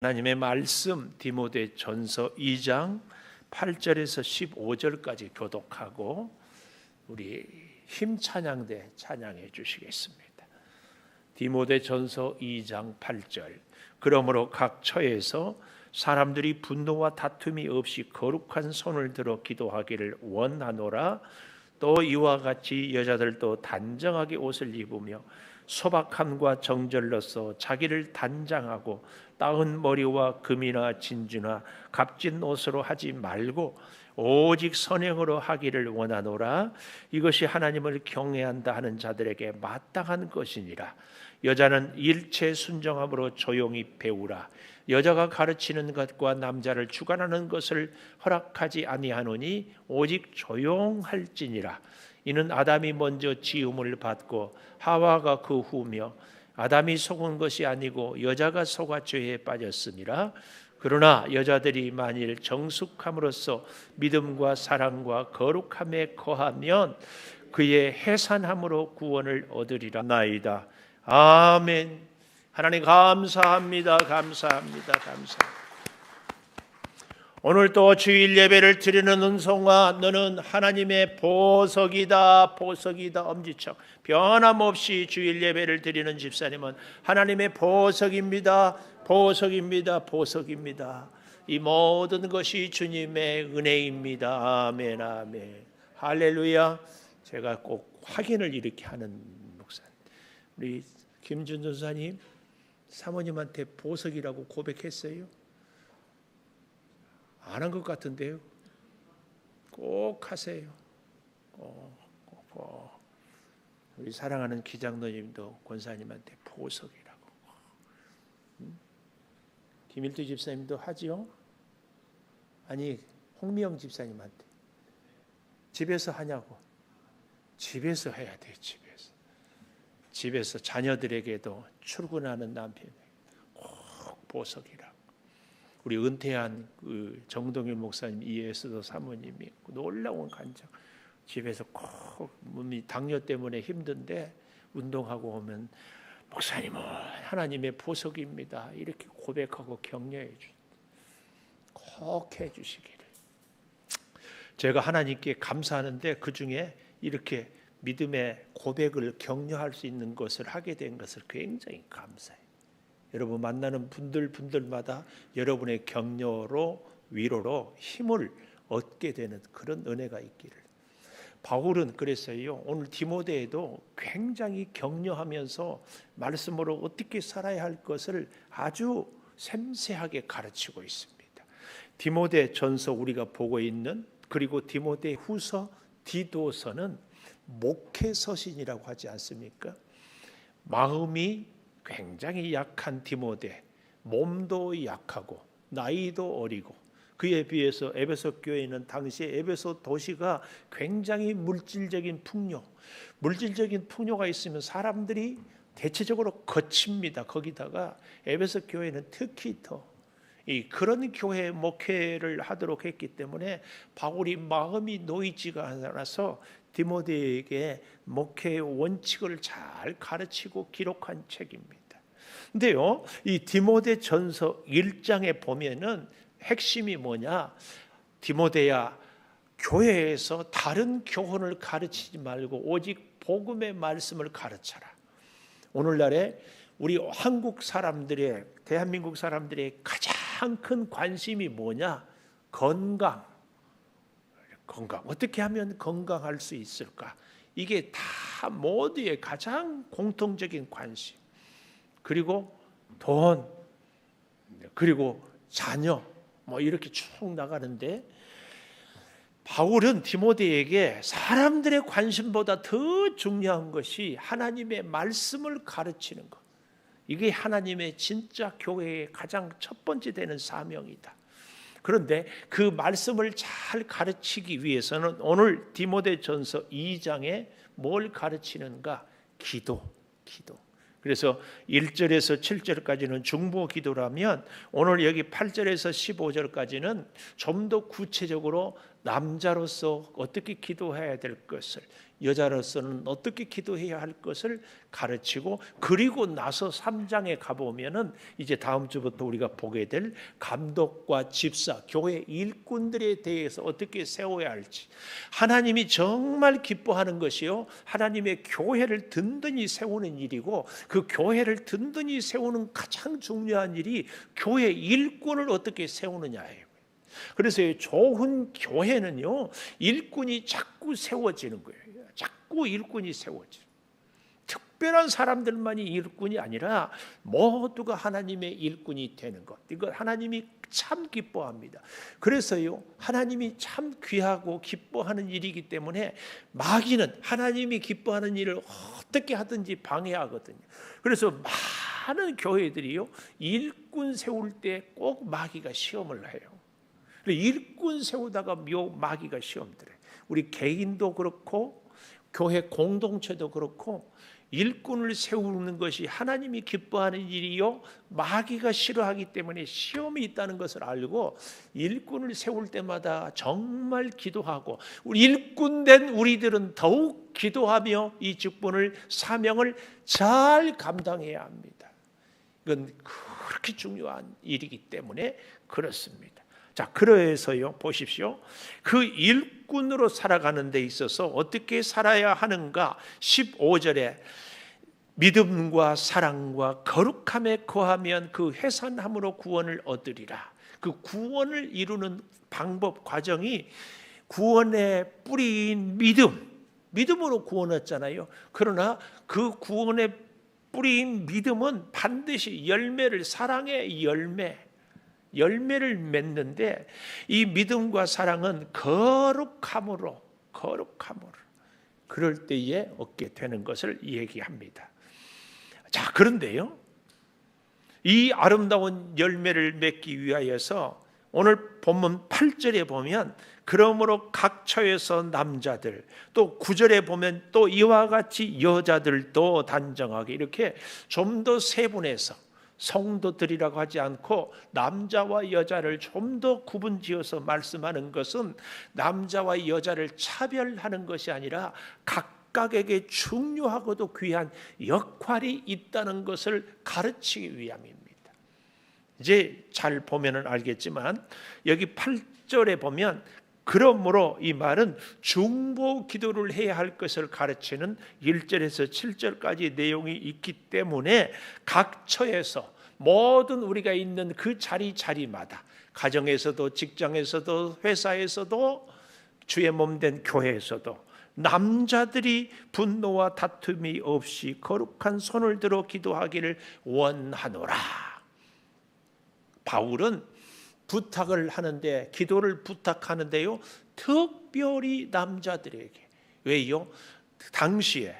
하나님의 말씀 디모데 전서 2장 8절에서 15절까지 교독하고 우리 힘찬양대 찬양해 주시겠습니다. 디모데 전서 2장 8절. 그러므로 각 처에서 사람들이 분노와 다툼이 없이 거룩한 손을 들어 기도하기를 원하노라. 또 이와 같이 여자들도 단정하게 옷을 입으며 소박함과 정절로서 자기를 단장하고 따은 머리와 금이나 진주나 값진 옷으로 하지 말고 오직 선행으로 하기를 원하노라. 이것이 하나님을 경외한다 하는 자들에게 마땅한 것이니라. 여자는 일체 순정함으로 조용히 배우라. 여자가 가르치는 것과 남자를 주관하는 것을 허락하지 아니하노니 오직 조용할지니라. 이는 아담이 먼저 지음을 받고 하와가 그 후며 아담이 속은 것이 아니고 여자가 속아 죄에 빠졌음이라. 그러나 여자들이 만일 정숙함으로써 믿음과 사랑과 거룩함에 거하면 그의 해산함으로 구원을 얻으리라 나이다. 아멘. 하나님 감사합니다. 감사합니다. 오늘 또 주일 예배를 드리는 은송아, 너는 하나님의 보석이다. 보석이다. 엄지척. 변함없이 주일 예배를 드리는 집사님은 하나님의 보석입니다. 보석입니다. 보석입니다. 이 모든 것이 주님의 은혜입니다. 아멘. 아멘. 할렐루야. 제가 꼭 확인을 이렇게 하는 목사님, 우리 김준 전사님 사모님한테 보석이라고 고백했어요? 안 한 것 같은데요. 꼭 하세요. 꼭. 우리 사랑하는 기장로님도 권사님한테 보석이라고. 김일두 집사님도 하지요? 아니, 홍미영 집사님한테. 집에서 하냐고. 집에서 해야 돼. 집에서 자녀들에게도 출근하는 남편에게 꼭 보석이라고. 우리 은퇴한 그 정동일 목사님 이에서도 사모님이 놀라운 간증. 집에서 꼭 몸이 당뇨 때문에 힘든데 운동하고 오면 목사님은 하나님의 보석입니다. 이렇게 고백하고 격려해 주십니다. 꼭 해주시기를. 제가 하나님께 감사하는데 그 중에 이렇게 믿음의 고백을 격려할 수 있는 것을 하게 된 것을 굉장히 감사해요. 여러분 만나는 분들마다 여러분의 격려로 위로로 힘을 얻게 되는 그런 은혜가 있기를. 바울은 그랬어요. 오늘 디모데에도 굉장히 격려하면서 말씀으로 어떻게 살아야 할 것을 아주 섬세하게 가르치고 있습니다. 디모데 전서 우리가 보고 있는, 그리고 디모데 후서 디도서는 목회 서신이라고 하지 않습니까? 마음이 굉장히 약한 디모데, 몸도 약하고 나이도 어리고, 그에 비해서 에베소 교회는 당시에 에베소 도시가 굉장히 물질적인 풍요가 있으면 사람들이 대체적으로 거칩니다. 거기다가 에베소 교회는 특히 더 그런 교회 목회를 하도록 했기 때문에 바울이 마음이 놓이지가 않아서 디모데에게 목회의 원칙을 잘 가르치고 기록한 책입니다. 근데요, 이 디모데 전서 1장에 보면은 핵심이 뭐냐? 디모데야, 교회에서 다른 교훈을 가르치지 말고 오직 복음의 말씀을 가르쳐라. 오늘날에 우리 한국 사람들의, 대한민국 사람들의 가장 큰 관심이 뭐냐? 건강. 어떻게 하면 건강할 수 있을까? 이게 다 모두의 가장 공통적인 관심. 그리고 돈, 그리고 자녀, 이렇게 쭉 나가는데, 바울은 디모데에게 사람들의 관심보다 더 중요한 것이 하나님의 말씀을 가르치는 것. 이게 하나님의 진짜 교회의 가장 첫 번째 되는 사명이다. 그런데 그 말씀을 잘 가르치기 위해서는 오늘 디모데 전서 2장에 뭘 가르치는가? 기도. 그래서 1절에서 7절까지는 중보 기도라면 오늘 여기 8절에서 15절까지는 좀 더 구체적으로 남자로서 어떻게 기도해야 될 것을, 여자로서는 어떻게 기도해야 할 것을 가르치고, 그리고 나서 3장에 가보면은 이제 다음 주부터 우리가 보게 될 감독과 집사, 교회 일꾼들에 대해서 어떻게 세워야 할지, 하나님이 정말 기뻐하는 것이요, 하나님의 교회를 든든히 세우는 일이고, 그 교회를 든든히 세우는 가장 중요한 일이 교회 일꾼을 어떻게 세우느냐예요. 그래서 좋은 교회는요, 일꾼이 자꾸 세워지는 거예요. 자꾸 일꾼이 세워져. 특별한 사람들만이 일꾼이 아니라 모두가 하나님의 일꾼이 되는 것, 이거 하나님이 참 기뻐합니다. 그래서요, 하나님이 참 귀하고 기뻐하는 일이기 때문에 마귀는 하나님이 기뻐하는 일을 어떻게 하든지 방해하거든요. 그래서 많은 교회들이요, 일꾼 세울 때 꼭 마귀가 시험을 해요. 일꾼 세우다가 마귀가 시험 들어요. 우리 개인도 그렇고 교회 공동체도 그렇고, 일꾼을 세우는 것이 하나님이 기뻐하는 일이요, 마귀가 싫어하기 때문에 시험이 있다는 것을 알고 일꾼을 세울 때마다 정말 기도하고, 우리 일꾼된 우리들은 더욱 기도하며 이 직분을, 사명을 잘 감당해야 합니다. 이건 그렇게 중요한 일이기 때문에 그렇습니다. 자, 그래서요, 보십시오. 그 일꾼으로 살아가는 데 있어서 어떻게 살아야 하는가? 15절에 믿음과 사랑과 거룩함에 거하면 그 회산함으로 구원을 얻으리라. 그 구원을 이루는 방법, 과정이 구원의 뿌리인 믿음으로 구원 얻잖아요. 그러나 그 구원의 뿌리인 믿음은 반드시 열매를, 사랑의 열매를 맺는데, 이 믿음과 사랑은 거룩함으로 그럴 때에 얻게 되는 것을 얘기합니다. 자, 그런데요, 이 아름다운 열매를 맺기 위하여서 오늘 본문 8절에 보면, 그러므로 각 처에서 남자들, 또 9절에 보면 또 이와 같이 여자들도 단정하게, 이렇게 좀 더 세분해서, 성도들이라고 하지 않고 남자와 여자를 좀 더 구분지어서 말씀하는 것은 남자와 여자를 차별하는 것이 아니라 각각에게 중요하고도 귀한 역할이 있다는 것을 가르치기 위함입니다. 이제 잘 보면은 알겠지만, 여기 8절에 보면 그러므로 이 말은 중보 기도를 해야 할 것을 가르치는 1절에서 7절까지 내용이 있기 때문에 각 처에서, 모든 우리가 있는 그 자리마다, 가정에서도 직장에서도 회사에서도 주의 몸된 교회에서도 남자들이 분노와 다툼이 없이 거룩한 손을 들어 기도하기를 원하노라. 바울은 부탁을 하는데, 기도를 부탁하는데요, 특별히 남자들에게. 왜요? 당시에는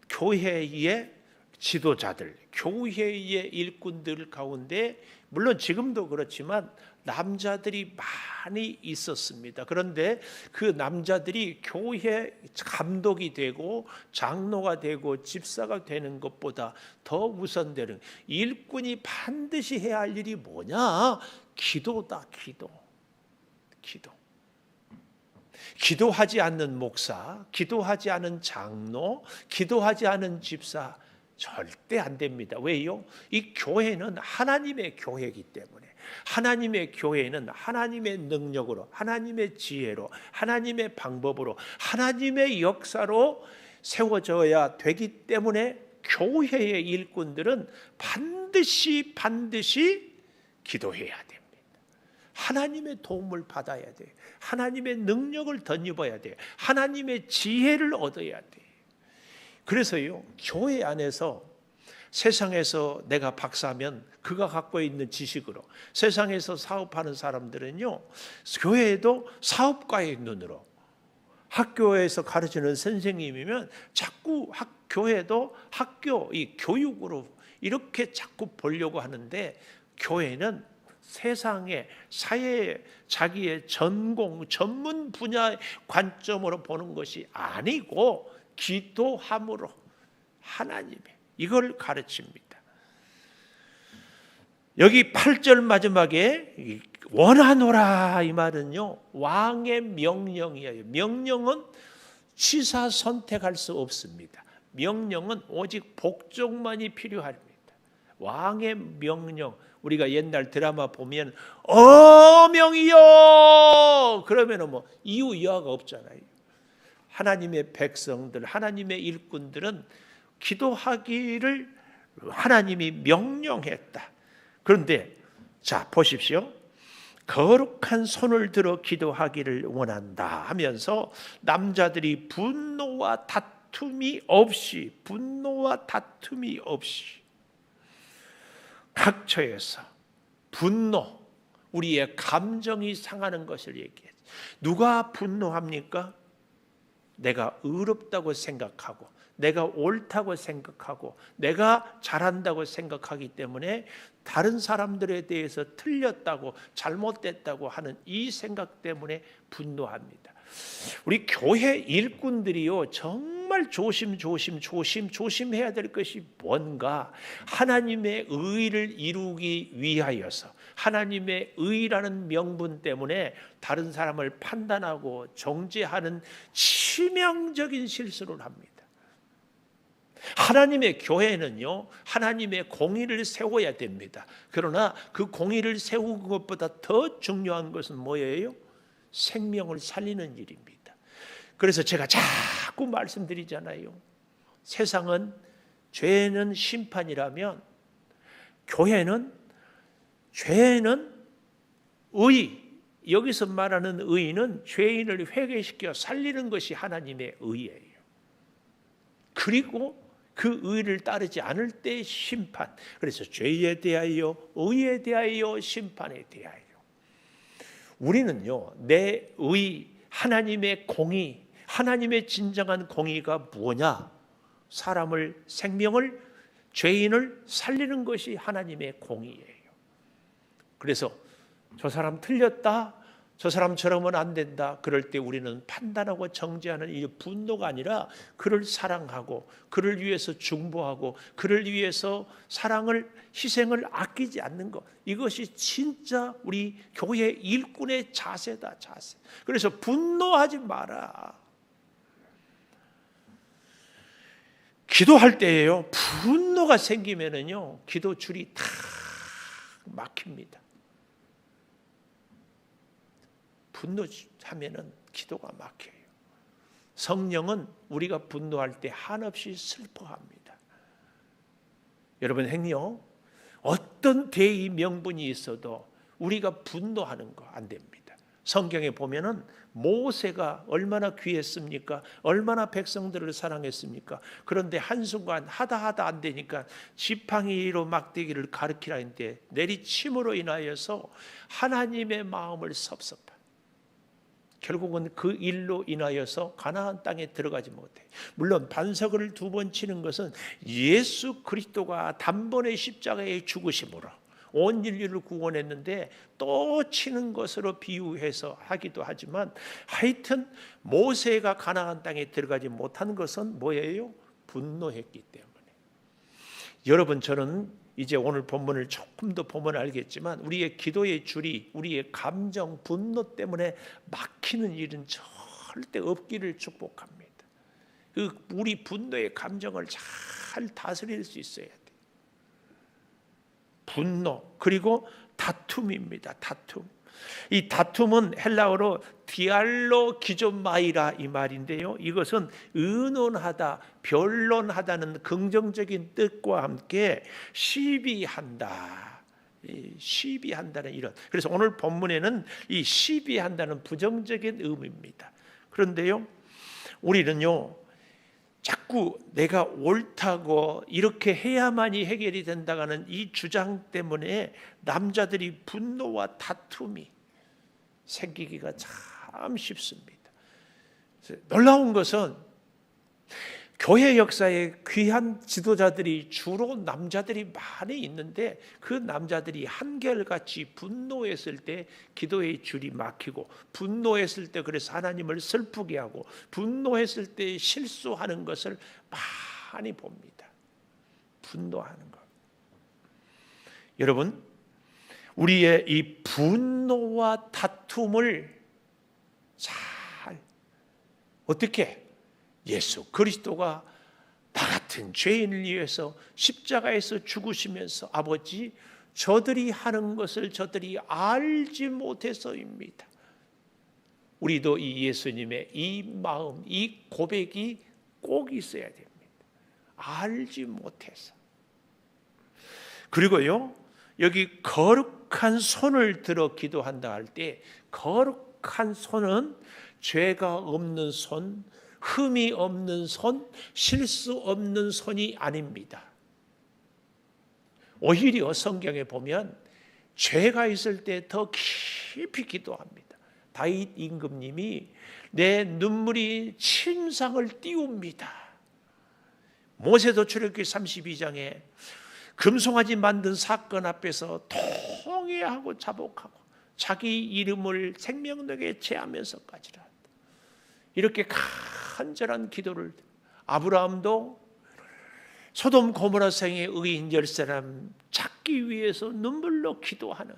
교회의 지도자들, 교회의 일꾼들 가운데, 물론 지금도 그렇지만 남자들이 많이 있었습니다. 그런데 그 남자들이 교회 감독이 되고 장로가 되고 집사가 되는 것보다 더 우선되는, 일꾼이 반드시 해야 할 일이 뭐냐? 기도다. 기도하지 않는 목사, 기도하지 않은 장로, 기도하지 않은 집사 절대 안 됩니다. 왜요? 이 교회는 하나님의 교회이기 때문에, 하나님의 교회는 하나님의 능력으로, 하나님의 지혜로, 하나님의 방법으로, 하나님의 역사로 세워져야 되기 때문에 교회의 일꾼들은 반드시 기도해야 됩니다. 하나님의 도움을 받아야 돼요. 하나님의 능력을 덧입어야 돼요. 하나님의 지혜를 얻어야 돼요. 그래서요, 교회 안에서 세상에서 내가 박사면 그가 갖고 있는 지식으로, 세상에서 사업하는 사람들은요, 교회에도 사업가의 눈으로, 학교에서 가르치는 선생님이면 자꾸 교회도 학교, 이 교육으로 이렇게 자꾸 보려고 하는데, 교회는 세상의, 사회의, 자기의 전공, 전문 분야의 관점으로 보는 것이 아니고 기도함으로 하나님의, 이걸 가르칩니다. 여기 8절 마지막에 원하노라 이 말은요, 왕의 명령이에요. 명령은 취사 선택할 수 없습니다. 명령은 오직 복종만이 필요합니다. 왕의 명령, 우리가 옛날 드라마 보면 어명이요 그러면은 뭐 이유 여하가 없잖아요. 하나님의 백성들, 하나님의 일꾼들은 기도하기를 하나님이 명령했다. 그런데 자 보십시오. 거룩한 손을 들어 기도하기를 원한다 하면서 남자들이 분노와 다툼이 없이 각처에서 분노, 우리의 감정이 상하는 것을 얘기해요. 누가 분노합니까? 내가 의롭다고 생각하고 내가 옳다고 생각하고 내가 잘한다고 생각하기 때문에 다른 사람들에 대해서 틀렸다고 잘못됐다고 하는 이 생각 때문에 분노합니다. 우리 교회 일꾼들이요, 정말 조심해야 될 것이 뭔가, 하나님의 의를 이루기 위하여서 하나님의 의라는 명분 때문에 다른 사람을 판단하고 정죄하는 치명적인 실수를 합니다. 하나님의 교회는요, 하나님의 공의를 세워야 됩니다. 그러나 그 공의를 세우는 것보다 더 중요한 것은 뭐예요? 생명을 살리는 일입니다. 그래서 제가 자꾸 말씀드리잖아요. 세상은 죄는 심판이라면 죄는 의, 여기서 말하는 의는 죄인을 회개시켜 살리는 것이 하나님의 의예요. 그리고 그 의를 따르지 않을 때 심판. 그래서 죄에 대하여, 의에 대하여, 심판에 대하여. 우리는요, 내 의, 하나님의 공의, 하나님의 진정한 공의가 뭐냐? 사람을, 생명을, 죄인을 살리는 것이 하나님의 공의예요. 그래서 저 사람 틀렸다, 저 사람처럼은 안 된다. 그럴 때 우리는 판단하고 정죄하는 이 분노가 아니라 그를 사랑하고 그를 위해서 중보하고 그를 위해서 사랑을, 희생을 아끼지 않는 것, 이것이 진짜 우리 교회 일꾼의 자세다, 자세. 그래서 분노하지 마라. 기도할 때에요, 분노가 생기면은요, 기도 줄이 다 막힙니다. 분노하면은 기도가 막혀요. 성령은 우리가 분노할 때 한없이 슬퍼합니다. 여러분, 행여 어떤 대의 명분이 있어도 우리가 분노하는 거 안 됩니다. 성경에 보면은 모세가 얼마나 귀했습니까? 얼마나 백성들을 사랑했습니까? 그런데 한순간 하다 안 되니까 지팡이로 막대기를 가르치라 했는데 내리침으로 인하여서 하나님의 마음을 섭섭한, 결국은 그 일로 인하여서 가나안 땅에 들어가지 못해. 물론 반석을 2번 치는 것은 예수 그리스도가 단번에 십자가에 죽으심으로 온 인류를 구원했는데 또 치는 것으로 비유해서 하기도 하지만, 하여튼 모세가 가나안 땅에 들어가지 못한 것은 뭐예요? 분노했기 때문에. 여러분, 저는 이제 오늘 본문을 조금 더 보면 알겠지만 우리의 기도의 줄이 우리의 감정, 분노 때문에 막히는 일은 절대 없기를 축복합니다. 우리 분노의 감정을 잘 다스릴 수 있어야 돼요. 분노, 그리고 다툼입니다. 다툼. 이 다툼은 헬라어로 디알로 기존마이라 이 말인데요, 이것은 의논하다, 변론하다는 긍정적인 뜻과 함께 시비한다, 시비한다는 이런. 그래서 오늘 본문에는 이 시비한다는 부정적인 의미입니다. 그런데요, 우리는요, 자꾸 내가 옳다고 이렇게 해야만이 해결이 된다는 이 주장 때문에 남자들이 분노와 다툼이 생기기가 참 쉽습니다. 놀라운 것은 교회 역사에 귀한 지도자들이 주로 남자들이 많이 있는데, 그 남자들이 한결같이 분노했을 때 기도의 줄이 막히고, 분노했을 때 그래서 하나님을 슬프게 하고, 분노했을 때 실수하는 것을 많이 봅니다. 분노하는 것. 여러분, 우리의 이 분노와 다툼을 잘 어떻게 예수 그리스도가 나 같은 죄인을 위해서 십자가에서 죽으시면서 아버지 저들이 하는 것을 저들이 알지 못해서입니다. 우리도 이 예수님의 이 마음, 이 고백이 꼭 있어야 됩니다. 알지 못해서. 그리고요, 여기 거룩한 손을 들어 기도한다 할 때 거룩한 손은 죄가 없는 손, 흠이 없는 손, 실수 없는 손이 아닙니다. 오히려 성경에 보면 죄가 있을 때 더 깊이 기도합니다. 다윗 임금님이 내 눈물이 침상을 띄웁니다. 모세도 출애굽기 32장에 금송아지 만든 사건 앞에서 통회하고 자복하고 자기 이름을 생명록에 제하면서까지라 이렇게 간절한 기도를 아브라함도 소돔 고모라 성의 의인 10사람 찾기 위해서 눈물로 기도하는.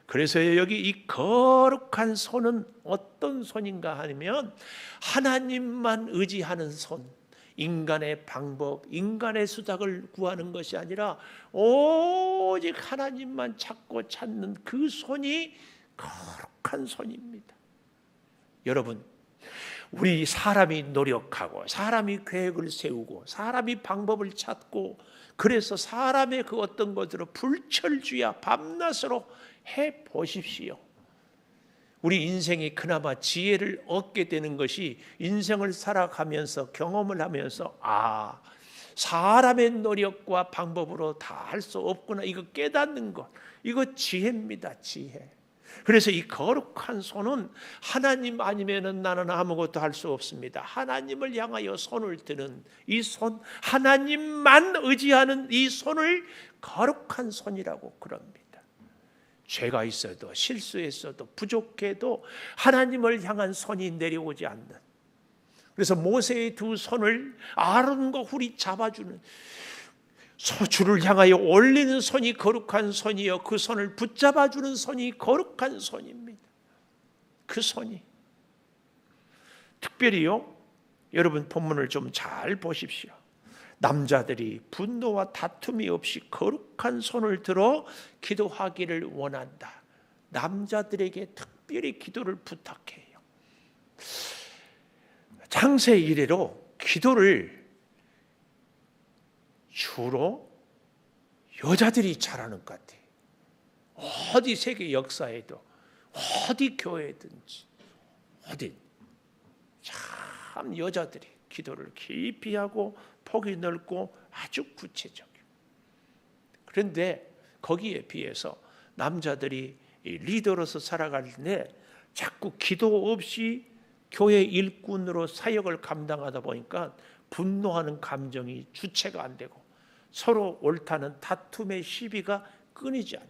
그래서 여기 이 거룩한 손은 어떤 손인가 하면 하나님만 의지하는 손, 인간의 방법, 인간의 수작을 구하는 것이 아니라 오직 하나님만 찾는 그 손이 거룩한 손입니다. 여러분, 우리 사람이 노력하고 사람이 계획을 세우고 사람이 방법을 찾고 그래서 사람의 그 어떤 것으로 불철주야 밤낮으로 해보십시오. 우리 인생이 그나마 지혜를 얻게 되는 것이 인생을 살아가면서 경험을 하면서 사람의 노력과 방법으로 다 할 수 없구나 이거 깨닫는 것, 이거 지혜입니다. 지혜. 그래서 이 거룩한 손은 하나님 아니면은 나는 아무것도 할 수 없습니다. 하나님을 향하여 손을 드는 이 손, 하나님만 의지하는 이 손을 거룩한 손이라고 그럽니다. 죄가 있어도 실수했어도 부족해도 하나님을 향한 손이 내려오지 않는. 그래서 모세의 두 손을 아론과 훌이 잡아주는 소주를 향하여 올리는 손이 거룩한 손이요 그 손을 붙잡아주는 손이 거룩한 손입니다. 그 손이 특별히요 여러분 본문을 좀 잘 보십시오. 남자들이 분노와 다툼이 없이 거룩한 손을 들어 기도하기를 원한다. 남자들에게 특별히 기도를 부탁해요. 창세 이래로 기도를 주로 여자들이 잘하는 것 같아요. 어디 세계 역사에도 어디 교회든지 어디 참 여자들이 기도를 깊이 하고 폭이 넓고 아주 구체적이에요. 그런데 거기에 비해서 남자들이 리더로서 살아갈 때 자꾸 기도 없이 교회 일꾼으로 사역을 감당하다 보니까 분노하는 감정이 주체가 안 되고 서로 옳다는 다툼의 시비가 끊이지 않아요.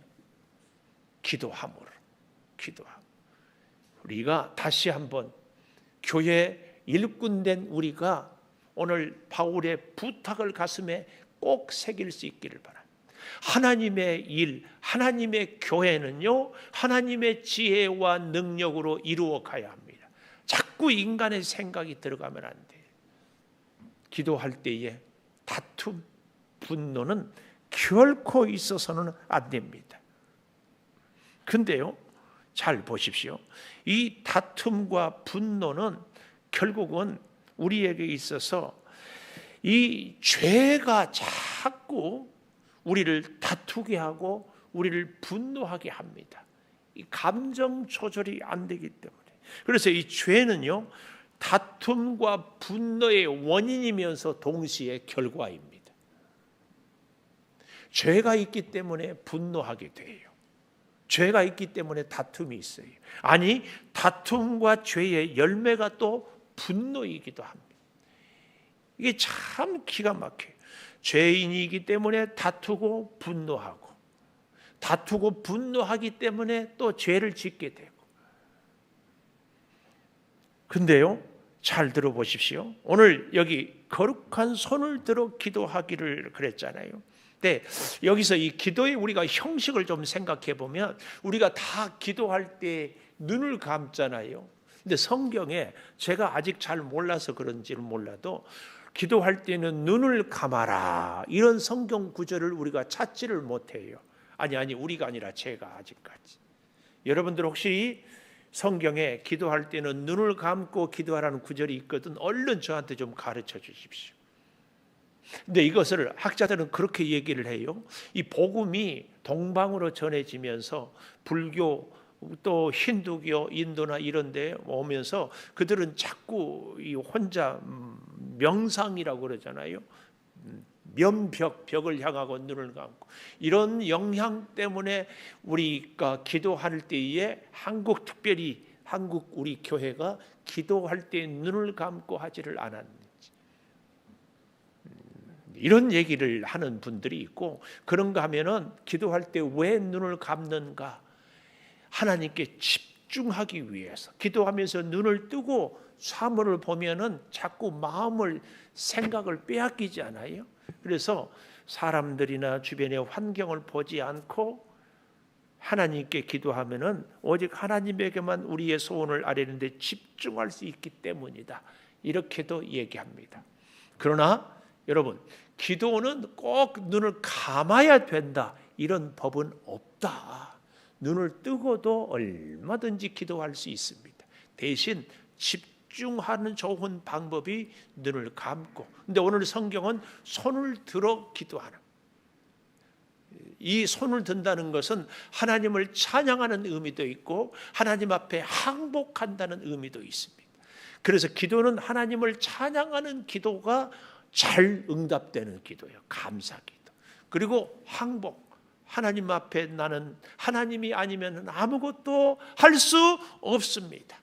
기도함으로. 우리가 다시 한번 교회 일꾼된 우리가 오늘 바울의 부탁을 가슴에 꼭 새길 수 있기를 바랍니다. 하나님의 일, 하나님의 교회는요 하나님의 지혜와 능력으로 이루어 가야 합니다. 자꾸 인간의 생각이 들어가면 안 돼요. 기도할 때에 다툼, 분노는 결코 있어서는 안 됩니다. 근데요 잘 보십시오. 이 다툼과 분노는 결국은 우리에게 있어서 이 죄가 자꾸 우리를 다투게 하고 우리를 분노하게 합니다. 이 감정 조절이 안 되기 때문에. 그래서 이 죄는요 다툼과 분노의 원인이면서 동시에 결과입니다. 죄가 있기 때문에 분노하게 돼요. 죄가 있기 때문에 다툼이 있어요. 아니 다툼과 죄의 열매가 또 분노이기도 합니다. 이게 참 기가 막혀요. 죄인이기 때문에 다투고 분노하고 다투고 분노하기 때문에 또 죄를 짓게 되고. 근데요 잘 들어보십시오. 오늘 여기 거룩한 손을 들어 기도하기를 그랬잖아요. 근데 여기서 이 기도의 우리가 형식을 좀 생각해 보면 우리가 다 기도할 때 눈을 감잖아요. 근데 성경에 제가 아직 잘 몰라서 그런지는 몰라도 기도할 때는 눈을 감아라 이런 성경 구절을 우리가 찾지를 못해요. 아니 우리가 아니라 제가 아직까지. 여러분들 혹시 성경에 기도할 때는 눈을 감고 기도하라는 구절이 있거든 얼른 저한테 좀 가르쳐 주십시오. 근데 이것을 학자들은 그렇게 얘기를 해요. 이 복음이 동방으로 전해지면서 불교 또 힌두교, 인도나 이런 데 오면서 그들은 자꾸 이 혼자 명상이라고 그러잖아요. 벽을 향하고 눈을 감고 이런 영향 때문에 우리가 기도할 때에 특별히 한국 우리 교회가 기도할 때 눈을 감고 하지를 않았는지 이런 얘기를 하는 분들이 있고 그런가 하면은 기도할 때 왜 눈을 감는가? 하나님께 집중하기 위해서 기도하면서 눈을 뜨고 사물을 보면은 자꾸 생각을 빼앗기지 않아요? 그래서 사람들이나 주변의 환경을 보지 않고 하나님께 기도하면은 오직 하나님에게만 우리의 소원을 아뢰는데 집중할 수 있기 때문이다. 이렇게도 얘기합니다. 그러나 여러분, 기도는 꼭 눈을 감아야 된다. 이런 법은 없다. 눈을 뜨고도 얼마든지 기도할 수 있습니다. 대신 집중하는 좋은 방법이 눈을 감고. 근데 오늘 성경은 손을 들어 기도하는. 이 손을 든다는 것은 하나님을 찬양하는 의미도 있고 하나님 앞에 항복한다는 의미도 있습니다. 그래서 기도는 하나님을 찬양하는 기도가 잘 응답되는 기도예요. 감사기도. 그리고 항복. 하나님 앞에 나는 하나님이 아니면 아무것도 할 수 없습니다.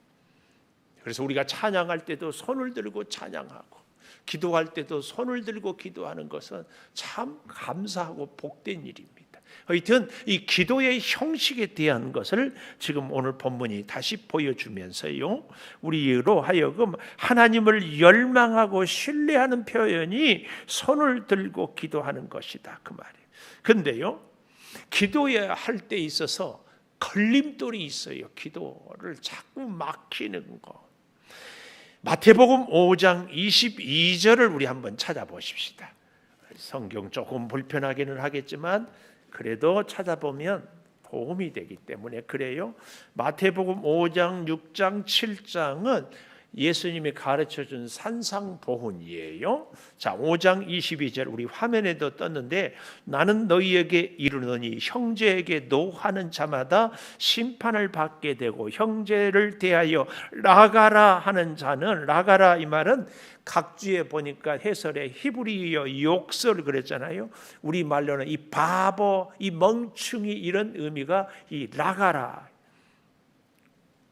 그래서 우리가 찬양할 때도 손을 들고 찬양하고 기도할 때도 손을 들고 기도하는 것은 참 감사하고 복된 일입니다. 하여튼 이 기도의 형식에 대한 것을 지금 오늘 본문이 다시 보여주면서요, 우리로 하여금 하나님을 열망하고 신뢰하는 표현이 손을 들고 기도하는 것이다 그 말이에요. 근데요, 기도해야 할 때 있어서 걸림돌이 있어요. 기도를 자꾸 막히는 거. 마태복음 5장 22절을 우리 한번 찾아보십시다. 성경 조금 불편하기는 하겠지만 그래도 찾아보면 도움이 되기 때문에 그래요. 마태복음 5장, 6장, 7장은 예수님이 가르쳐준 산상보훈이에요. 자, 5장 22절 우리 화면에도 떴는데 나는 너희에게 이르노니 형제에게 노하는 자마다 심판을 받게 되고 형제를 대하여 라가라 하는 자는, 라가라 이 말은 각주에 보니까 해설에 히브리어 욕설 그랬잖아요. 우리 말로는 이 바보, 이 멍충이 이런 의미가 이 라가라,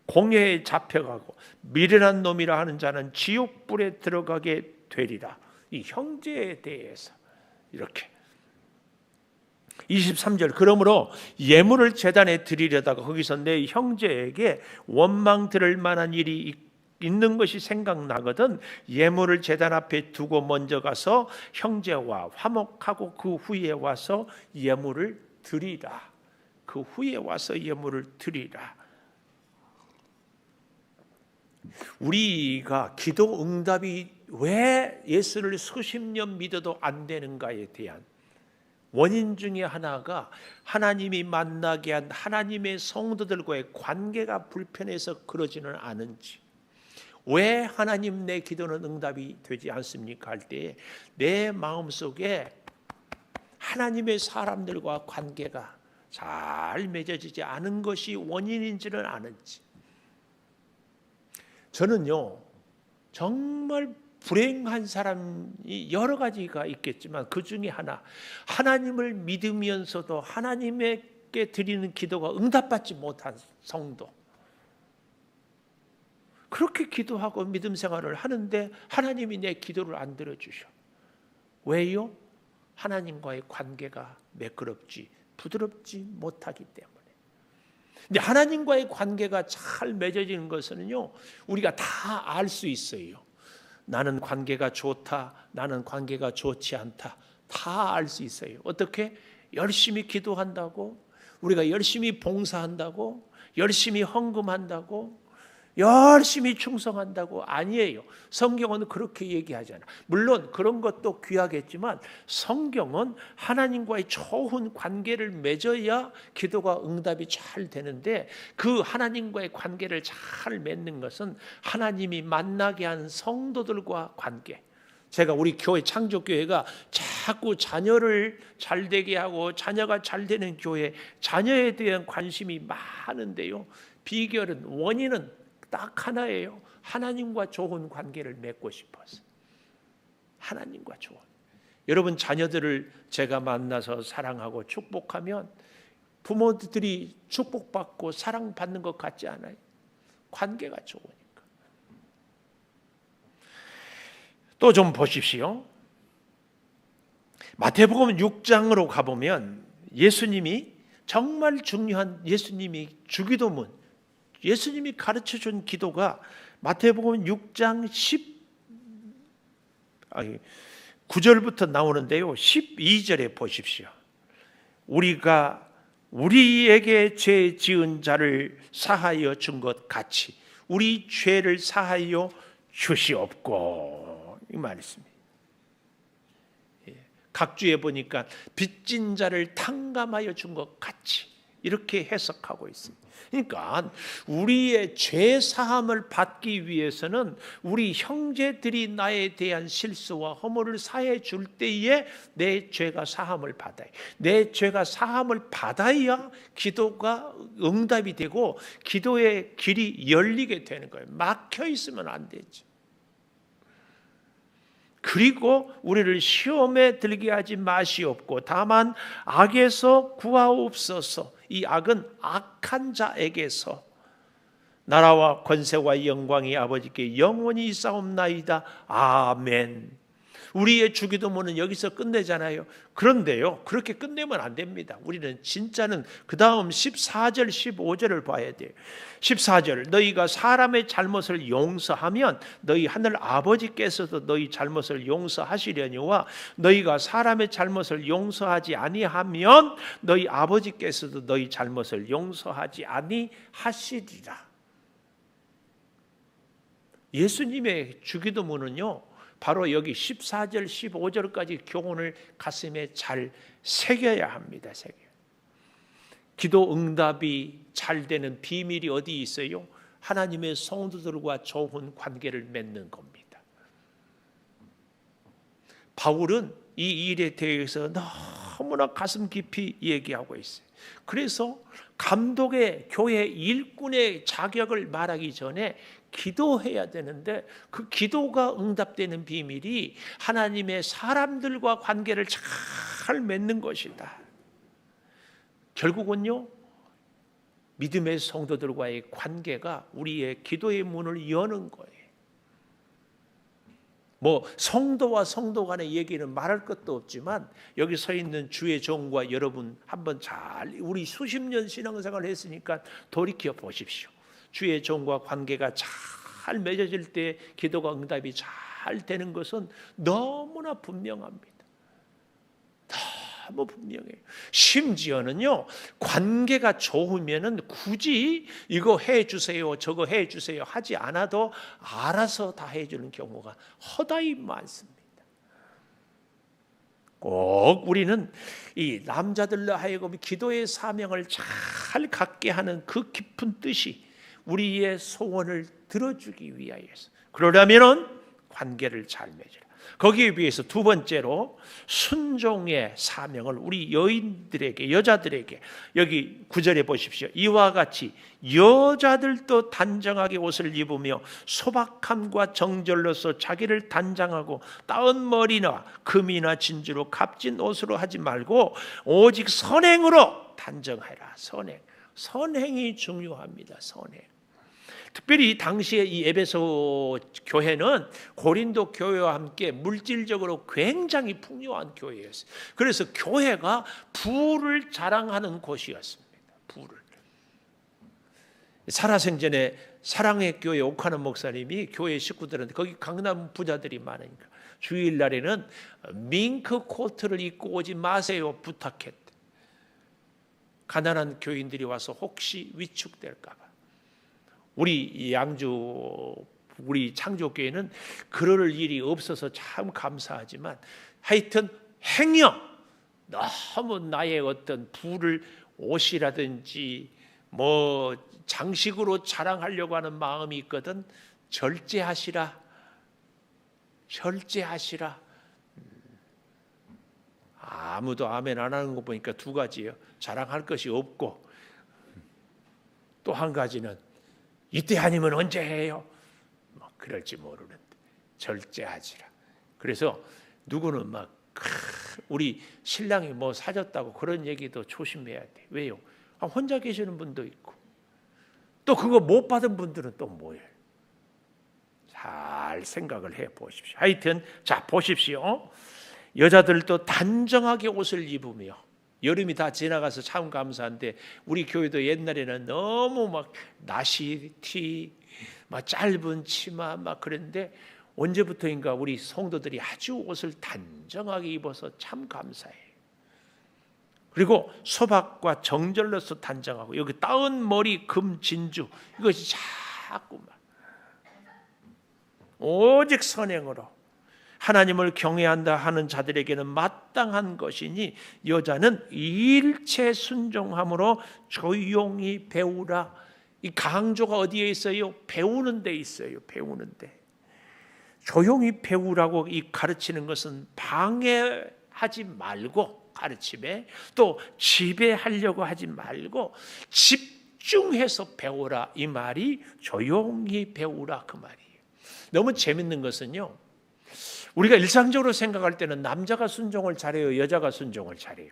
공회에 잡혀가고 미련한 놈이라 하는 자는 지옥불에 들어가게 되리라. 이 형제에 대해서 이렇게 23절 그러므로 예물을 제단에 드리려다가 거기서 내 형제에게 원망 들을 만한 일이 있는 것이 생각나거든 예물을 제단 앞에 두고 먼저 가서 형제와 화목하고 그 후에 와서 예물을 드리라. 그 후에 와서 예물을 드리라. 우리가 기도 응답이 왜 예수를 수십 년 믿어도 안 되는가에 대한 원인 중에 하나가 하나님이 만나게 한 하나님의 성도들과의 관계가 불편해서 그러지는 않은지, 왜 하나님 내 기도는 응답이 되지 않습니까 할 때 내 마음속에 하나님의 사람들과 관계가 잘 맺어지지 않은 것이 원인인지는 아는지. 저는요, 정말 불행한 사람이 여러 가지가 있겠지만 그 중에 하나, 하나님을 믿으면서도 하나님께 드리는 기도가 응답받지 못한 성도. 그렇게 기도하고 믿음 생활을 하는데 하나님이 내 기도를 안 들어주셔. 왜요? 하나님과의 관계가 매끄럽지 부드럽지 못하기 때문에. 근데 하나님과의 관계가 잘 맺어지는 것은요, 우리가 다 알 수 있어요. 나는 관계가 좋다, 나는 관계가 좋지 않다. 다 알 수 있어요. 어떻게? 열심히 기도한다고, 우리가 열심히 봉사한다고, 열심히 헌금한다고, 열심히 충성한다고 아니에요. 성경은 그렇게 얘기하잖아. 물론 그런 것도 귀하겠지만 성경은 하나님과의 좋은 관계를 맺어야 기도가 응답이 잘 되는데, 그 하나님과의 관계를 잘 맺는 것은 하나님이 만나게 한 성도들과 관계. 제가 우리 교회 창조교회가 자꾸 자녀를 잘 되게 하고 자녀가 잘 되는 교회, 자녀에 대한 관심이 많은데요, 비결은, 원인은 딱 하나예요. 하나님과 좋은 관계를 맺고 싶어서. 하나님과 좋은. 여러분 자녀들을 제가 만나서 사랑하고 축복하면 부모들이 축복받고 사랑받는 것 같지 않아요? 관계가 좋으니까. 또 좀 보십시오. 마태복음 6장으로 가보면 예수님이 정말 중요한, 예수님이 주기도문, 예수님이 가르쳐준 기도가 마태복음 6장 9절부터 나오는데요, 12절에 보십시오. 우리가 우리에게 죄 지은 자를 사하여 준 것 같이 우리 죄를 사하여 주시옵고, 이 말씀입니다. 각주에 보니까 빚진 자를 탕감하여 준 것 같이 이렇게 해석하고 있습니다. 그러니까 우리의 죄 사함을 받기 위해서는 우리 형제들이 나에 대한 실수와 허물을 사해 줄 때에 내 죄가 사함을 받아요. 내 죄가 사함을 받아야 기도가 응답이 되고 기도의 길이 열리게 되는 거예요. 막혀 있으면 안 되죠. 그리고 우리를 시험에 들게 하지 마시옵고 다만 악에서 구하옵소서. 이 악은 악한 자에게서. 나라와 권세와 영광이 아버지께 영원히 있사옵나이다. 아멘. 우리의 주기도문은 여기서 끝내잖아요. 그런데요, 그렇게 끝내면 안 됩니다. 우리는 진짜는 그 다음 14절 15절을 봐야 돼요. 14절, 너희가 사람의 잘못을 용서하면 너희 하늘 아버지께서도 너희 잘못을 용서하시려니와 너희가 사람의 잘못을 용서하지 아니하면 너희 아버지께서도 너희 잘못을 용서하지 아니하시리라. 예수님의 주기도문은요, 바로 여기 14절 15절까지 교훈을 가슴에 잘 새겨야 합니다. 기도 응답이 잘 되는 비밀이 어디 있어요? 하나님의 성도들과 좋은 관계를 맺는 겁니다. 바울은 이 일에 대해서 너무나 가슴 깊이 얘기하고 있어요. 그래서 감독의 교회 일꾼의 자격을 말하기 전에 기도해야 되는데, 그 기도가 응답되는 비밀이 하나님의 사람들과 관계를 잘 맺는 것이다. 결국은요, 믿음의 성도들과의 관계가 우리의 기도의 문을 여는 거예요. 성도와 성도 간의 얘기는 말할 것도 없지만 여기 서 있는 주의 종과 여러분 한번 우리 수십 년 신앙생활을 했으니까 돌이켜 보십시오. 주의 종과 관계가 잘 맺어질 때 기도가 응답이 잘 되는 것은 너무나 분명합니다. 너무 분명해요. 심지어는요, 관계가 좋으면은 굳이 이거 해주세요, 저거 해주세요 하지 않아도 알아서 다 해주는 경우가 허다히 많습니다. 꼭 우리는 이 남자들로 하여금 기도의 사명을 잘 갖게 하는 그 깊은 뜻이 우리의 소원을 들어주기 위하여서, 그러려면은 관계를 잘 맺으라. 거기에 비해서 두 번째로 순종의 사명을 우리 여인들에게, 여자들에게, 여기 9절에 보십시오. 이와 같이 여자들도 단정하게 옷을 입으며 소박함과 정절로서 자기를 단장하고 따은 머리나 금이나 진주로 값진 옷으로 하지 말고 오직 선행으로 단정하라. 선행이 중요합니다. 선행. 특별히 당시에 이 에베소 교회는 고린도 교회와 함께 물질적으로 굉장히 풍요한 교회였어요. 그래서 교회가 부를 자랑하는 곳이었습니다. 부를. 살아생전에 사랑의 교회 옥하는 목사님이 교회 식구들한테, 거기 강남 부자들이 많으니까 주일날에는 밍크 코트를 입고 오지 마세요 부탁했대. 가난한 교인들이 와서 혹시 위축될까 봐. 우리 양주 우리 창조교회는 그럴 일이 없어서 참 감사하지만 하여튼 행여 너무 나의 어떤 부를 옷이라든지 뭐 장식으로 자랑하려고 하는 마음이 있거든 절제하시라. 절제하시라. 아무도 아멘 안 하는 거 보니까 두 가지예요. 자랑할 것이 없고 또 한 가지는 이때 아니면 언제 해요? 뭐 그럴지 모르는데 절제하지라. 그래서 누구는 막 우리 신랑이 뭐 사줬다고 그런 얘기도 조심해야 돼. 왜요? 혼자 계시는 분도 있고 또 그거 못 받은 분들은 또 뭐예요? 잘 생각을 해 보십시오. 하여튼 자 보십시오. 여자들도 단정하게 옷을 입으며 여름이 다 지나가서 참 감사한데 우리 교회도 옛날에는 너무 막 나시티, 막 짧은 치마 막 그랬는데 언제부터인가 우리 성도들이 아주 옷을 단정하게 입어서 참 감사해요. 그리고 소박과 정절로서 단정하고 여기 따은 머리 금 진주 이것이 자꾸 막 오직 선행으로 하나님을 경외한다 하는 자들에게는 마땅한 것이니 여자는 일체 순종함으로 조용히 배우라. 이 강조가 어디에 있어요? 배우는 데 있어요. 배우는 데. 조용히 배우라고 이 가르치는 것은 방해하지 말고 가르침에 또 지배하려고 하지 말고 집중해서 배우라. 이 말이 조용히 배우라 그 말이에요. 너무 재밌는 것은요. 우리가 일상적으로 생각할 때는 남자가 순종을 잘해요, 여자가 순종을 잘해요.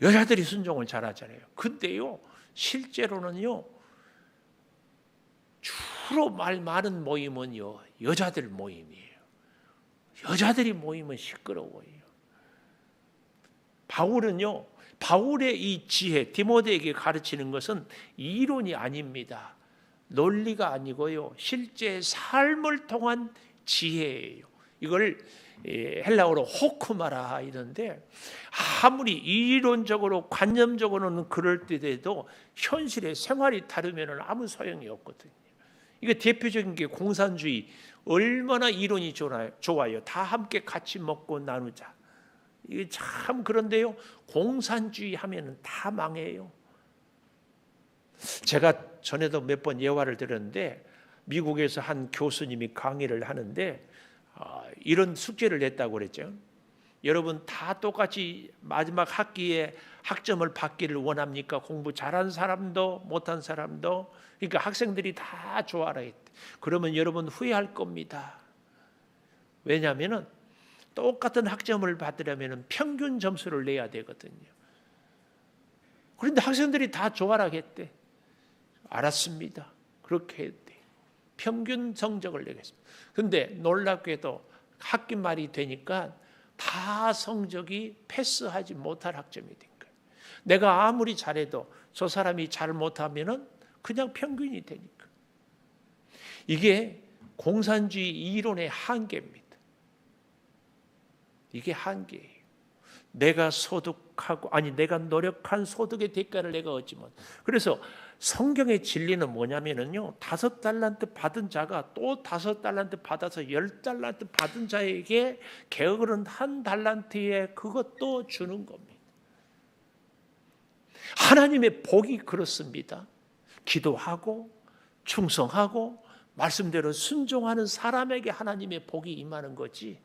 여자들이 순종을 잘하잖아요. 근데요, 실제로는요, 주로 말 많은 모임은요, 여자들 모임이에요. 여자들이 모이면 시끄러워요. 바울은요, 바울의 이 지혜, 디모데에게 가르치는 것은 이론이 아닙니다. 논리가 아니고요, 실제 삶을 통한 지혜예요. 이걸 헬라어로 호크마라 이런데 아무리 이론적으로 관념적으로는 그럴 때도 현실의 생활이 다르면 아무 소용이 없거든요. 이게 대표적인 게 공산주의. 얼마나 이론이 좋아요. 다 함께 같이 먹고 나누자. 이게 참 그런데요. 공산주의 하면은 다 망해요. 제가 전에도 몇 번 예화를 들었는데 미국에서 한 교수님이 강의를 하는데 이런 숙제를 냈다고 그랬죠. 여러분 다 똑같이 마지막 학기에 학점을 받기를 원합니까? 공부 잘한 사람도 못한 사람도. 그러니까 학생들이 다 좋아라 했대. 그러면 여러분 후회할 겁니다. 왜냐하면 똑같은 학점을 받으려면 평균 점수를 내야 되거든요. 그런데 학생들이 다 좋아라 했대. 알았습니다. 그렇게 했대. 평균 성적을 내겠습니다. 그런데 놀랍게도 학기 말이 되니까 다 성적이 패스하지 못할 학점이 된 거예요. 내가 아무리 잘해도 저 사람이 잘 못하면은 그냥 평균이 되니까. 이게 공산주의 이론의 한계입니다. 이게 한계예요. 내가 내가 노력한 소득의 대가를 내가 얻지만. 그래서 성경의 진리는 뭐냐면요, 5달란트 받은 자가 또 5달란트 받아서 10달란트 받은 자에게 게으른 1달란트에 그것도 주는 겁니다. 하나님의 복이 그렇습니다. 기도하고 충성하고 말씀대로 순종하는 사람에게 하나님의 복이 임하는 거지.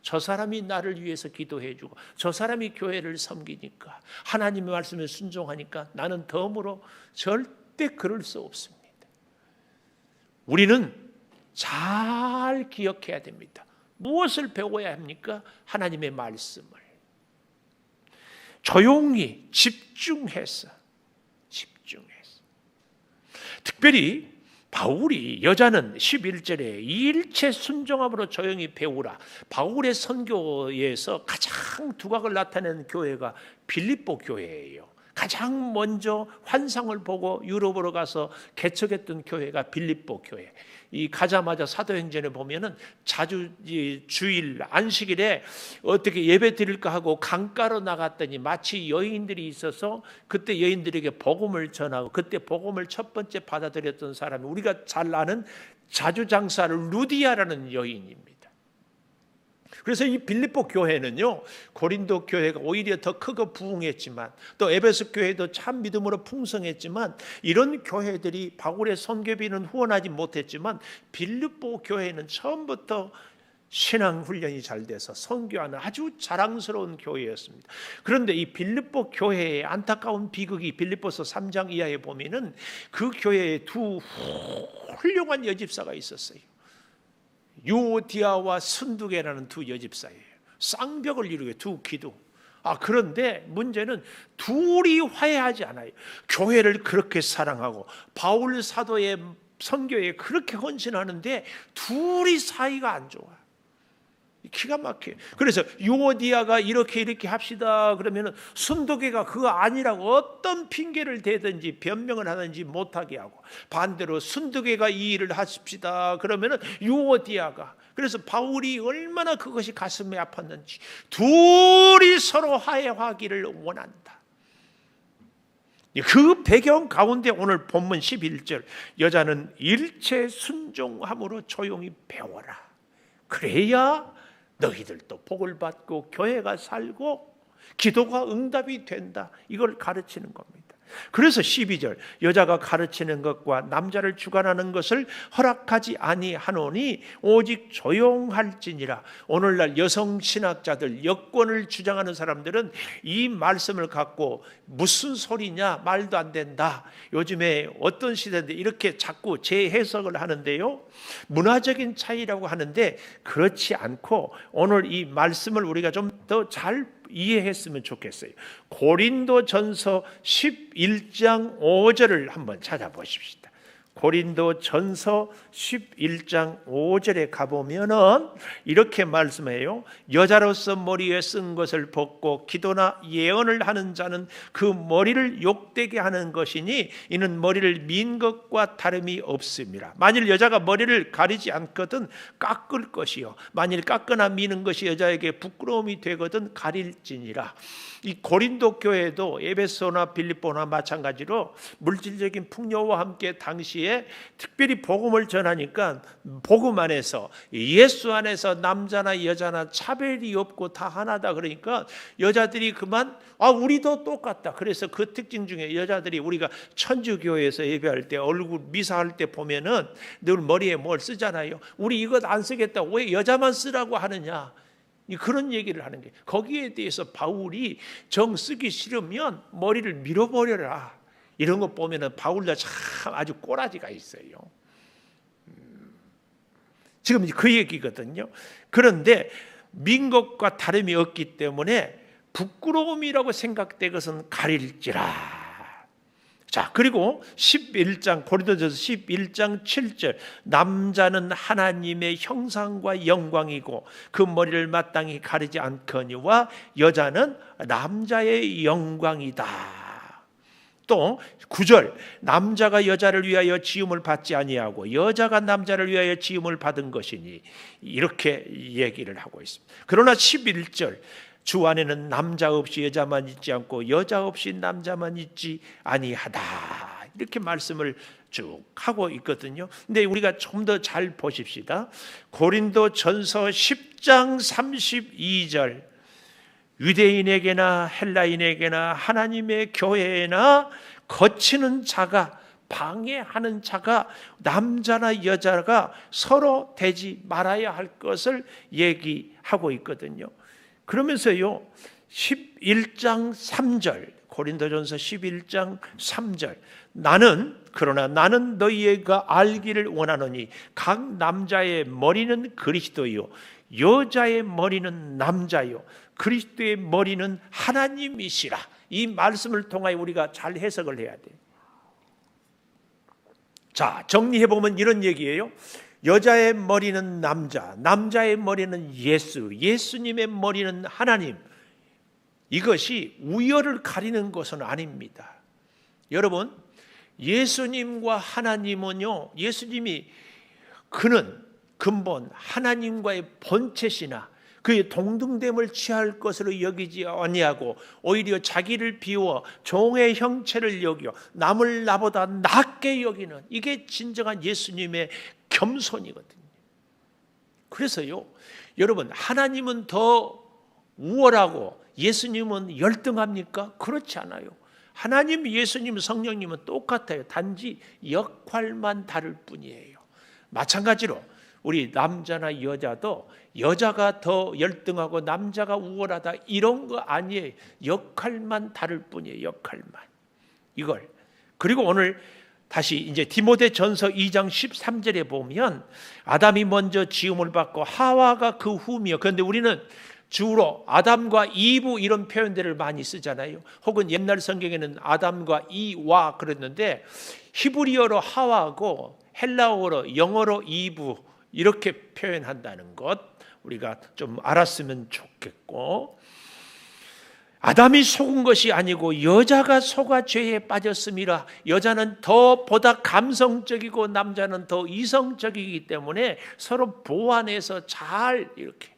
저 사람이 나를 위해서 기도해주고 저 사람이 교회를 섬기니까 하나님의 말씀에 순종하니까 나는 덤으로 절대 그럴 수 없습니다. 우리는 잘 기억해야 됩니다. 무엇을 배워야 합니까? 하나님의 말씀을 조용히 집중해서 특별히 바울이 여자는 11절에 일체 순종함으로 조용히 배우라. 바울의 선교에서 가장 두각을 나타내는 교회가 빌립보 교회예요. 가장 먼저 환상을 보고 유럽으로 가서 개척했던 교회가 빌립보 교회. 이 가자마자 사도행전에 보면은 자주 이 주일 안식일에 어떻게 예배 드릴까 하고 강가로 나갔더니 마치 여인들이 있어서 그때 여인들에게 복음을 전하고 그때 복음을 첫 번째 받아들였던 사람이 우리가 잘 아는 자주장사를 루디아라는 여인입니다. 그래서 이 빌립보 교회는요, 고린도 교회가 오히려 더 크고 부흥했지만 또 에베소 교회도 참 믿음으로 풍성했지만 이런 교회들이 바울의 선교비는 후원하지 못했지만 빌립보 교회는 처음부터 신앙 훈련이 잘 돼서 선교하는 아주 자랑스러운 교회였습니다. 그런데 이 빌립보 교회의 안타까운 비극이 빌립보서 3장 이하에 보면은 그 교회에 두 훌륭한 여집사가 있었어요. 유오디아와 순두계라는 두 여집사예요. 쌍벽을 이루게 두 기둥. 그런데 문제는 둘이 화해하지 않아요. 교회를 그렇게 사랑하고 바울 사도의 선교에 그렇게 헌신하는데 둘이 사이가 안 좋아. 기가 막혀요. 그래서 유오디아가 이렇게 합시다 그러면은 순두계가 그거 아니라고 어떤 핑계를 대든지 변명을 하든지 못하게 하고, 반대로 순두계가 이 일을 하십시다 그러면은 유오디아가. 그래서 바울이 얼마나 그것이 가슴에 아팠는지 둘이 서로 화해하기를 원한다. 그 배경 가운데 오늘 본문 11절, 여자는 일체 순종함으로 조용히 배워라. 그래야 너희들도 복을 받고 교회가 살고 기도가 응답이 된다. 이걸 가르치는 겁니다. 그래서 12절, 여자가 가르치는 것과 남자를 주관하는 것을 허락하지 아니하노니 오직 조용할지니라. 오늘날 여성 신학자들, 여권을 주장하는 사람들은 이 말씀을 갖고 무슨 소리냐, 말도 안 된다, 요즘에 어떤 시대인데 이렇게 자꾸 재해석을 하는데요, 문화적인 차이라고 하는데 그렇지 않고 오늘 이 말씀을 우리가 좀 더 잘 이해했으면 좋겠어요. 고린도전서 11장 5절을 한번 찾아보십시다. 고린도전서 11장 5절에 가보면은 이렇게 말씀해요. 여자로서 머리에 쓴 것을 벗고 기도나 예언을 하는 자는 그 머리를 욕되게 하는 것이니 이는 머리를 민 것과 다름이 없습니다. 만일 여자가 머리를 가리지 않거든 깎을 것이요, 만일 깎거나 미는 것이 여자에게 부끄러움이 되거든 가릴지니라. 이 고린도 교회도 에베소나 빌립보나 마찬가지로 물질적인 풍요와 함께 당시에 특별히 복음을 전하니까 복음 안에서, 예수 안에서 남자나 여자나 차별이 없고 다 하나다. 그러니까 여자들이 그만 우리도 똑같다. 그래서 그 특징 중에 여자들이, 우리가 천주교회에서 예배할 때 얼굴 미사할 때 보면은 늘 머리에 뭘 쓰잖아요. 우리 이것 안 쓰겠다, 왜 여자만 쓰라고 하느냐, 그런 얘기를 하는 게, 거기에 대해서 바울이 정 쓰기 싫으면 머리를 밀어버려라, 이런 거 보면은 바울도 참 아주 꼬라지가 있어요. 지금 그 얘기거든요. 그런데 민 것과 다름이 없기 때문에 부끄러움이라고 생각된 것은 가릴지라. 자, 그리고 11장 고린도전서 11장 7절, 남자는 하나님의 형상과 영광이고 그 머리를 마땅히 가리지 않거니와 여자는 남자의 영광이다. 또 9절, 남자가 여자를 위하여 지음을 받지 아니하고 여자가 남자를 위하여 지음을 받은 것이니, 이렇게 얘기를 하고 있습니다. 그러나 11절, 주 안에는 남자 없이 여자만 있지 않고 여자 없이 남자만 있지 아니하다, 이렇게 말씀을 쭉 하고 있거든요. 근데 우리가 좀 더 잘 보십시다. 고린도전서 10장 32절, 유대인에게나 헬라인에게나 하나님의 교회에나 거치는 자가, 방해하는 자가, 남자나 여자가 서로 되지 말아야 할 것을 얘기하고 있거든요. 그러면서요, 11장 3절, 고린도전서 11장 3절, 그러나 나는 너희가 알기를 원하노니 각 남자의 머리는 그리스도요 여자의 머리는 남자요 그리스도의 머리는 하나님이시라. 이 말씀을 통하여 우리가 잘 해석을 해야 돼요. 자, 정리해보면 이런 얘기예요. 여자의 머리는 남자, 남자의 머리는 예수, 예수님의 머리는 하나님. 이것이 우열을 가리는 것은 아닙니다. 여러분, 예수님과 하나님은요, 예수님이 그는 근본 하나님과의 본체시나 그의 동등됨을 취할 것으로 여기지 아니하고 오히려 자기를 비워 종의 형체를 여겨 남을 나보다 낮게 여기는, 이게 진정한 예수님의 겸손이거든요. 그래서요, 여러분, 하나님은 더 우월하고 예수님은 열등합니까? 그렇지 않아요. 하나님, 예수님, 성령님은 똑같아요. 단지 역할만 다를 뿐이에요. 마찬가지로 우리 남자나 여자도 여자가 더 열등하고 남자가 우월하다 이런 거 아니에요. 역할만 다를 뿐이에요. 역할만. 이걸. 그리고 오늘 다시 이제 디모데전서 2장 13절에 보면 아담이 먼저 지음을 받고 하와가 그 후며, 그런데 우리는 주로 아담과 이브 이런 표현들을 많이 쓰잖아요. 혹은 옛날 성경에는 아담과 이와 그랬는데 히브리어로 하와고 헬라어로 영어로 이브 이렇게 표현한다는 것 우리가 좀 알았으면 좋겠고, 아담이 속은 것이 아니고 여자가 속아 죄에 빠졌음이라. 여자는 더 보다 감성적이고 남자는 더 이성적이기 때문에 서로 보완해서 잘 이렇게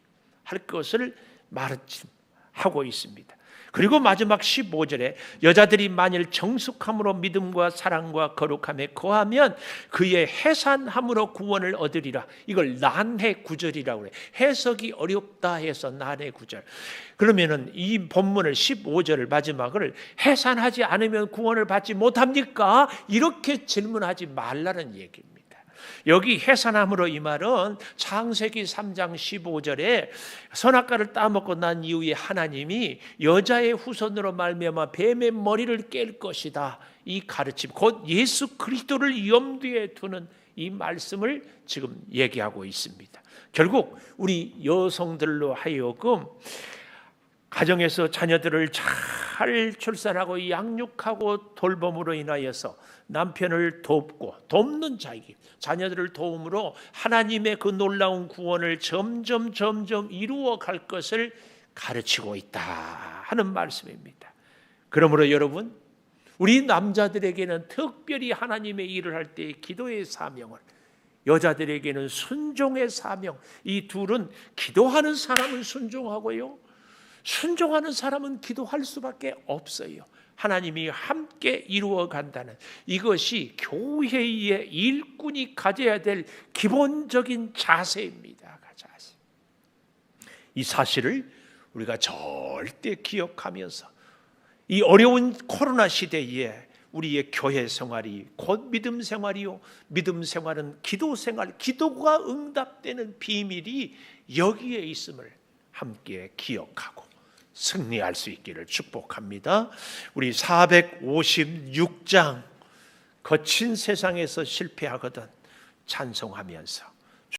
할 것을 말하고 있습니다. 그리고 마지막 15절에 여자들이 만일 정숙함으로 믿음과 사랑과 거룩함에 거하면 그의 해산함으로 구원을 얻으리라. 이걸 난해 구절이라고 그래요. 해석이 어렵다 해서 난해 구절. 그러면은 이 본문을 15절을 마지막을 해산하지 않으면 구원을 받지 못합니까? 이렇게 질문하지 말라는 얘기입니다. 여기 해산함으로 이 말은 창세기 3장 15절에 선악과를 따먹고 난 이후에 하나님이 여자의 후손으로 말미암아 뱀의 머리를 깰 것이다, 이 가르침, 곧 예수 그리스도를 염두에 두는 이 말씀을 지금 얘기하고 있습니다. 결국 우리 여성들로 하여금 가정에서 자녀들을 잘 출산하고 양육하고 돌봄으로 인하여서 남편을 돕고 돕는 자에게 자녀들을 도움으로 하나님의 그 놀라운 구원을 점점 이루어 갈 것을 가르치고 있다 하는 말씀입니다. 그러므로 여러분, 우리 남자들에게는 특별히 하나님의 일을 할 때 기도의 사명을, 여자들에게는 순종의 사명, 이 둘은 기도하는 사람은 순종하고요, 순종하는 사람은 기도할 수밖에 없어요. 하나님이 함께 이루어 간다는 이것이 교회의 일꾼이 가져야 될 기본적인 자세입니다. 자세. 이 사실을 우리가 절대 기억하면서 이 어려운 코로나 시대에 우리의 교회 생활이 곧 믿음 생활이요, 믿음 생활은 기도 생활, 기도가 응답되는 비밀이 여기에 있음을 함께 기억하고 승리할 수 있기를 축복합니다. 우리 456장 거친 세상에서 실패하거든 찬송하면서